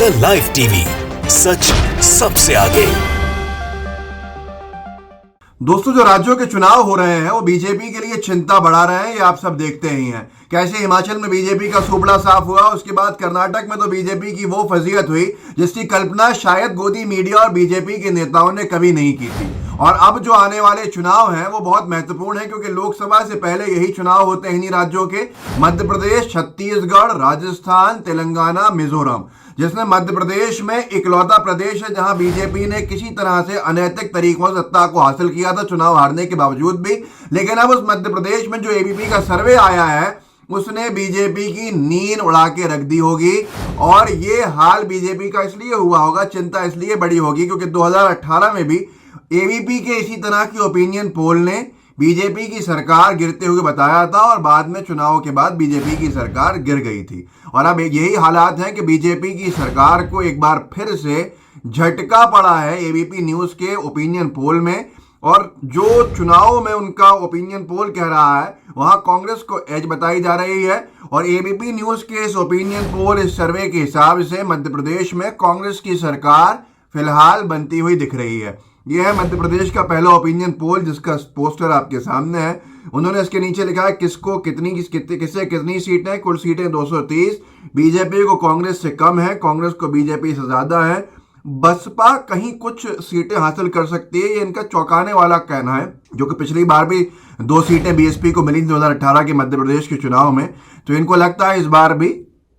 The live TV, सच सबसे आगे। दोस्तों, जो राज्यों के चुनाव हो रहे हैं वो बीजेपी के लिए चिंता बढ़ा रहे हैं, ये आप सब देखते ही हैं। कैसे हिमाचल में बीजेपी का सुपड़ा साफ हुआ, उसके बाद कर्नाटक में तो बीजेपी की वो फजीहत हुई जिसकी कल्पना शायद गोदी मीडिया और बीजेपी के नेताओं ने कभी नहीं की थी। और अब जो आने वाले चुनाव हैं वो बहुत महत्वपूर्ण है, क्योंकि लोकसभा से पहले यही चुनाव होते हैं इन्हीं राज्यों के, मध्य प्रदेश, छत्तीसगढ़, राजस्थान, तेलंगाना, मिजोरम। जिसमें मध्य प्रदेश में इकलौता प्रदेश है जहां बीजेपी ने किसी तरह से अनैतिक तरीकों से सत्ता को हासिल किया था चुनाव हारने के बावजूद भी। लेकिन अब उस मध्य प्रदेश में जो एबीपी का सर्वे आया है उसने बीजेपी की नींद उड़ा के रख दी होगी। और ये हाल बीजेपी का इसलिए हुआ होगा, चिंता इसलिए बड़ी होगी क्योंकि 2018 में भी एबीपी के इसी तरह की ओपिनियन पोल ने बीजेपी की सरकार गिरते हुए बताया था, और बाद में चुनाव के बाद बीजेपी की सरकार गिर गई थी। और अब यही हालात हैं कि बीजेपी की सरकार को एक बार फिर से झटका पड़ा है एबीपी न्यूज के ओपिनियन पोल में। और जो चुनाव में उनका ओपिनियन पोल कह रहा है वहां कांग्रेस को एज बताई जा रही है, और एबीपी न्यूज के इस ओपिनियन पोल, इस सर्वे के हिसाब से मध्य प्रदेश में कांग्रेस की सरकार फिलहाल बनती हुई दिख रही है। यह है मध्य प्रदेश का पहला ओपिनियन पोल जिसका पोस्टर आपके सामने है। उन्होंने इसके नीचे लिखा है किसको कितनी किससे कितनी सीटें, कुल सीटें 230। बीजेपी को कांग्रेस से कम है, कांग्रेस को बीजेपी से ज्यादा है। बसपा कहीं कुछ सीटें हासिल कर सकती है, ये इनका चौंकाने वाला कहना है, जो कि पिछली बार भी 2 सीटें बीएसपी को मिली 2018 के मध्य प्रदेश के चुनाव में। तो इनको लगता है इस बार भी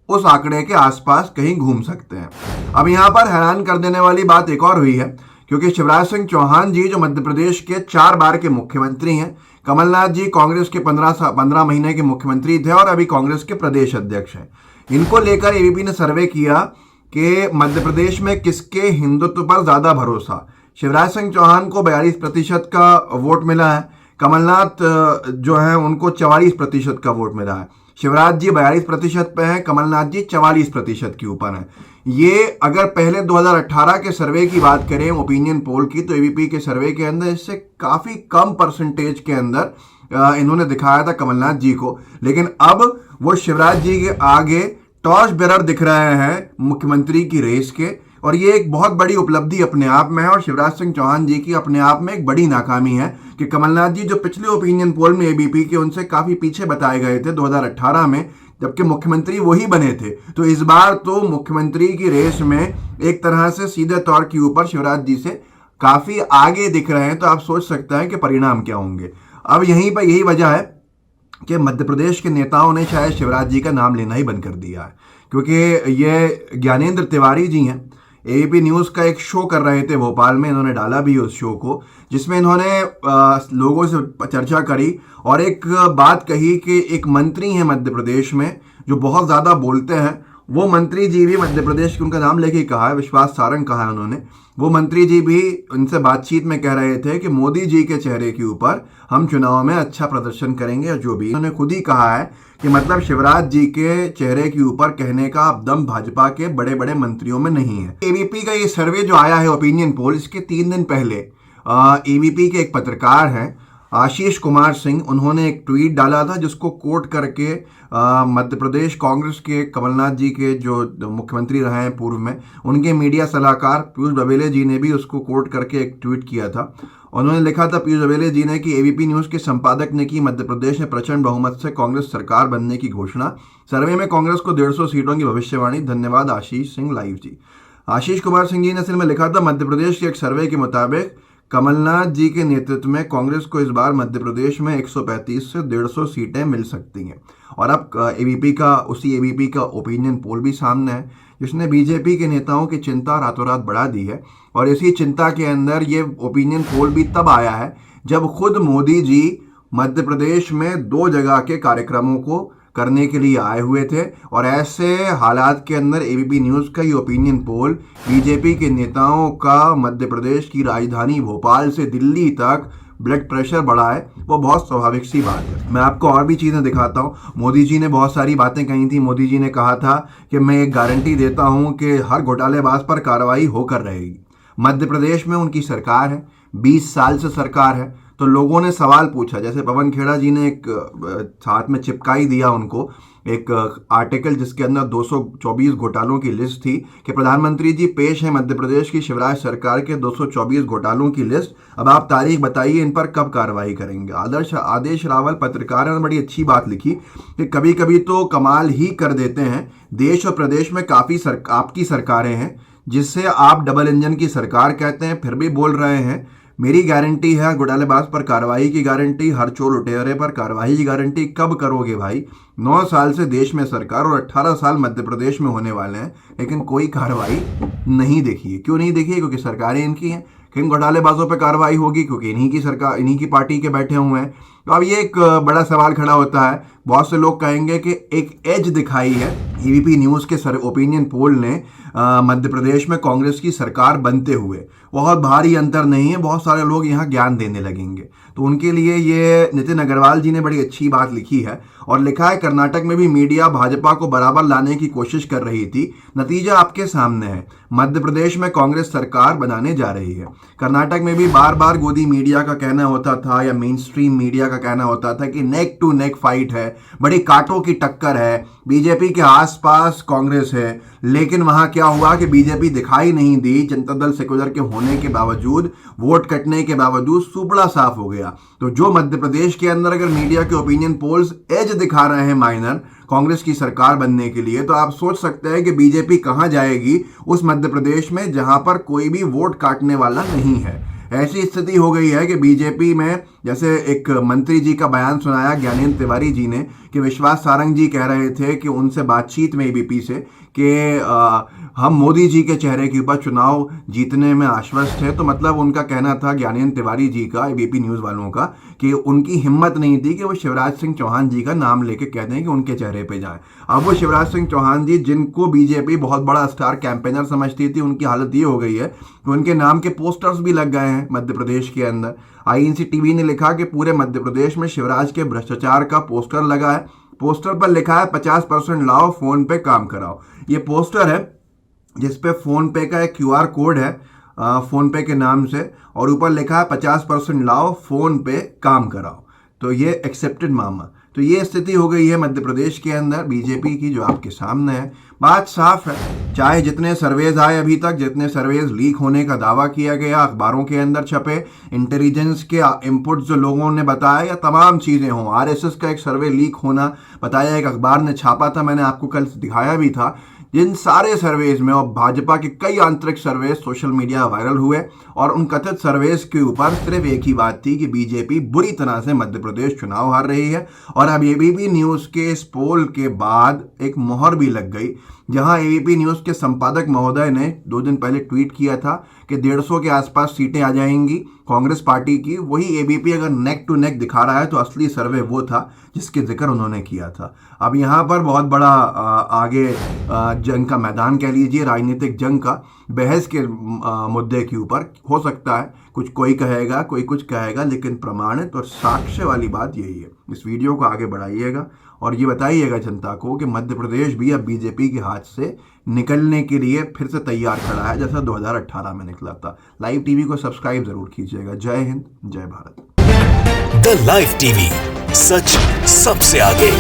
उस आंकड़े के आसपास कहीं घूम सकते हैं। अब यहाँ पर हैरान कर देने वाली बात एक और हुई है, क्योंकि शिवराज सिंह चौहान जी जो मध्य प्रदेश के 4 बार के मुख्यमंत्री हैं, कमलनाथ जी कांग्रेस के 15 महीने के मुख्यमंत्री थे और अभी कांग्रेस के प्रदेश अध्यक्ष हैं। इनको लेकर एबीपी ने सर्वे किया कि मध्य प्रदेश में किसके हिंदुत्व पर ज्यादा भरोसा। शिवराज सिंह चौहान को 42% का वोट मिला है, कमलनाथ जो है उनको 44% का वोट मिला है। शिवराज जी 42% पे हैं, कमलनाथ जी 44% के ऊपर हैं। ये अगर पहले 2018 के सर्वे की बात करें ओपिनियन पोल की, तो एबीपी के सर्वे के अंदर इससे काफी कम परसेंटेज के अंदर इन्होंने दिखाया था कमलनाथ जी को। लेकिन अब वो शिवराज जी के आगे टॉर्च बेरर दिख रहे हैं मुख्यमंत्री की रेस के, और ये एक बहुत बड़ी उपलब्धि अपने आप में है। और शिवराज सिंह चौहान जी की अपने आप में एक बड़ी नाकामी है कि कमलनाथ जी जो पिछले ओपिनियन पोल में एबीपी के उनसे काफी पीछे बताए गए थे 2018 में, जबकि मुख्यमंत्री वही बने थे। तो इस बार तो मुख्यमंत्री की रेस में एक तरह से सीधे तौर के ऊपर शिवराज जी से काफी आगे दिख रहे हैं। तो आप सोच सकते हैं कि परिणाम क्या होंगे। अब यहीं पर यही वजह है कि मध्य प्रदेश के नेताओं ने शायद शिवराज जी का नाम लेना ही बंद कर दिया है, क्योंकि ये ज्ञानेंद्र तिवारी जी हैं, एबीपी न्यूज़ का एक शो कर रहे थे भोपाल में, इन्होंने डाला भी उस शो को, जिसमें इन्होंने लोगों से चर्चा करी और एक बात कही कि एक मंत्री हैं मध्य प्रदेश में जो बहुत ज़्यादा बोलते हैं। वो मंत्री जी भी मध्य प्रदेश के, उनका नाम लेके ही कहा है, विश्वास सारंग कहा है उन्होंने। वो मंत्री जी भी उनसे बातचीत में कह रहे थे कि मोदी जी के चेहरे के ऊपर हम चुनाव में अच्छा प्रदर्शन करेंगे। और जो भी उन्होंने खुद ही कहा है कि मतलब शिवराज जी के चेहरे के ऊपर कहने का अब दम भाजपा के बड़े बड़े मंत्रियों में नहीं है। एबीपी का ये सर्वे जो आया है ओपिनियन पोल, इसके 3 दिन पहले एबीपी के एक पत्रकार हैं आशीष कुमार सिंह, उन्होंने एक ट्वीट डाला था जिसको कोट करके मध्य प्रदेश कांग्रेस के कमलनाथ जी के जो मुख्यमंत्री रहे हैं पूर्व में, उनके मीडिया सलाहकार पीयूष बबेले जी ने भी उसको कोट करके एक ट्वीट किया था। उन्होंने लिखा था पीयूष बबेले जी ने कि एबीपी न्यूज़ के संपादक ने की मध्य प्रदेश में प्रचंड बहुमत से कांग्रेस सरकार बनने की घोषणा, सर्वे में कांग्रेस को 150 सीटों की भविष्यवाणी, धन्यवाद आशीष सिंह लाइव जी। आशीष कुमार सिंह जी ने सिर्फ में लिखा था मध्य प्रदेश के एक सर्वे के मुताबिक कमलनाथ जी के नेतृत्व में कांग्रेस को इस बार मध्य प्रदेश में 135 से 150 सीटें मिल सकती हैं। और अब एबीपी का ओपिनियन पोल भी सामने है, जिसने बीजेपी के नेताओं की चिंता रातों रात बढ़ा दी है। और इसी चिंता के अंदर ये ओपिनियन पोल भी तब आया है जब खुद मोदी जी मध्य प्रदेश में 2 जगह के कार्यक्रमों को करने के लिए आए हुए थे। और ऐसे हालात के अंदर एबीपी न्यूज़ का ये ओपिनियन पोल बीजेपी के नेताओं का मध्य प्रदेश की राजधानी भोपाल से दिल्ली तक ब्लड प्रेशर बढ़ा है, वो बहुत स्वाभाविक सी बात है। मैं आपको और भी चीज़ें दिखाता हूँ। मोदी जी ने बहुत सारी बातें कही थी। मोदी जी ने कहा था कि मैं एक गारंटी देता हूँ कि हर घोटालेबाज पर कार्रवाई होकर रहेगी। मध्य प्रदेश में उनकी सरकार है, 20 साल से सरकार है। तो लोगों ने सवाल पूछा, जैसे पवन खेड़ा जी ने एक साथ में चिपका ही दिया उनको एक आर्टिकल जिसके अंदर 224 घोटालों की लिस्ट थी कि प्रधानमंत्री जी पेश है मध्य प्रदेश की शिवराज सरकार के 224 घोटालों की लिस्ट, अब आप तारीख बताइए इन पर कब कार्रवाई करेंगे। आदेश रावल पत्रकार ने बड़ी अच्छी बात लिखी कि कभी कभी तो कमाल ही कर देते हैं, देश और प्रदेश में काफ़ी आपकी सरकारें हैं जिससे आप डबल इंजन की सरकार कहते हैं, फिर भी बोल रहे हैं मेरी गारंटी है घोटालेबाज पर कार्रवाई की गारंटी, हर चोर लुटेरे पर कार्रवाई की गारंटी। कब करोगे भाई? 9 साल से देश में सरकार और 18 साल मध्य प्रदेश में होने वाले हैं, लेकिन कोई कार्रवाई नहीं देखी है। क्यों नहीं देखी है? क्योंकि सरकारें इनकी हैं। किन घोटालेबाजों पर कार्रवाई होगी? क्योंकि इन्हीं की सरकार, इन्हीं की पार्टी के बैठे हुए हैं। तो अब ये एक बड़ा सवाल खड़ा होता है। बहुत से लोग कहेंगे कि एक एज दिखाई है एबीपी न्यूज़ के ओपिनियन पोल ने मध्य प्रदेश में कांग्रेस की सरकार बनते हुए। बहुत भारी अंतर नहीं है, बहुत सारे लोग यहाँ ज्ञान देने लगेंगे। तो उनके लिए ये नितिन अग्रवाल जी ने बड़ी अच्छी बात लिखी है और लिखा है कर्नाटक में भी मीडिया भाजपा को बराबर लाने की कोशिश कर रही थी, नतीजा आपके सामने है। मध्य प्रदेश में कांग्रेस सरकार बनाने जा रही है। कर्नाटक में भी बार बार गोदी मीडिया का कहना होता था या मेन स्ट्रीम मीडिया का कहना होता था कि नेक टू नेक फाइट है, बड़ी कांटों की टक्कर है, बीजेपी के आसपास कांग्रेस है। लेकिन वहां क्या हुआ कि बीजेपी दिखाई नहीं दी। जनता दल सेक्युलर के होने के बावजूद, वोट कटने के बावजूद सुपड़ा साफ हो गया। तो जो मध्य प्रदेश के अंदर अगर मीडिया के ओपिनियन पोल्स एज दिखा रहे हैं माइनर कांग्रेस की सरकार बनने के लिए, तो आप सोच सकते हैं कि बीजेपी कहां जाएगी उस मध्य प्रदेश में जहां पर कोई भी वोट काटने वाला नहीं है। ऐसी स्थिति हो गई है कि बीजेपी में, जैसे एक मंत्री जी का बयान सुनाया ज्ञानेंद्र तिवारी जी ने कि विश्वास सारंग जी कह रहे थे कि उनसे बातचीत में एबीपी से कि हम मोदी जी के चेहरे के ऊपर चुनाव जीतने में आश्वस्त है। तो मतलब उनका कहना था ज्ञानेंद्र तिवारी जी का, एबीपी न्यूज़ वालों का, कि उनकी हिम्मत नहीं थी कि वो शिवराज सिंह चौहान जी का नाम लेके कह दें कि उनके चेहरे पे जाए। अब वो शिवराज सिंह चौहान जी, जिनको बीजेपी बहुत बड़ा स्टार कैंपेनर समझती थी, उनकी हालत ये हो गई है कि उनके नाम के पोस्टर्स भी लग गए हैं मध्य प्रदेश के अंदर। आईएनसी टीवी ने लिखा कि पूरे मध्य प्रदेश में शिवराज के भ्रष्टाचार का पोस्टर लगा है। पोस्टर पर लिखा है 50% लाओ, फोन पे काम कराओ। ये पोस्टर है जिसपे फोन पे का एक क्यूआर कोड है फोन पे के नाम से, और ऊपर लिखा है 50% लाओ, फोन पे काम कराओ। तो ये एक्सेप्टेड मामा। तो ये स्थिति हो गई है मध्य प्रदेश के अंदर बीजेपी की, जो आपके सामने है। बात साफ है, चाहे जितने सर्वेज आए अभी तक, जितने सर्वेज लीक होने का दावा किया गया, अखबारों के अंदर छपे, इंटेलिजेंस के इनपुट जो लोगों ने बताया, या तमाम चीज़ें हों, आरएसएस का एक सर्वे लीक होना बताया, एक अखबार ने छापा था, मैंने आपको कल दिखाया भी था। जिन सारे सर्वेज में और भाजपा के कई आंतरिक सर्वेज सोशल मीडिया वायरल हुए, और उन कथित सर्वेज के ऊपर सिर्फ एक ही बात थी कि बीजेपी बुरी तरह से मध्य प्रदेश चुनाव हार रही है। और अब एबीपी न्यूज़ के इस पोल के बाद एक मोहर भी लग गई, जहां एबीपी न्यूज़ के संपादक महोदय ने 2 दिन पहले ट्वीट किया था कि 150 के आसपास सीटें आ जाएंगी कांग्रेस पार्टी की। वही एबीपी अगर नेक टू नेक दिखा रहा है तो असली सर्वे वो था जिसके जिक्र उन्होंने किया था। अब यहाँ पर बहुत बड़ा आगे जंग का मैदान कह लीजिए, राजनीतिक जंग का, बहस के मुद्दे के ऊपर हो सकता है कुछ कोई कहेगा, कोई कुछ कहेगा, लेकिन प्रमाणित और साक्ष्य वाली बात यही है। इस वीडियो को आगे बढ़ाइएगा और ये बताइएगा जनता को कि मध्य प्रदेश भी अब बीजेपी के हाथ से निकलने के लिए फिर से तैयार खड़ा है, जैसा 2018 में निकला था। लाइव टीवी को सब्सक्राइब जरूर कीजिएगा। जय हिंद, जय भारत। द लाइव टीवी, सच सबसे आगे।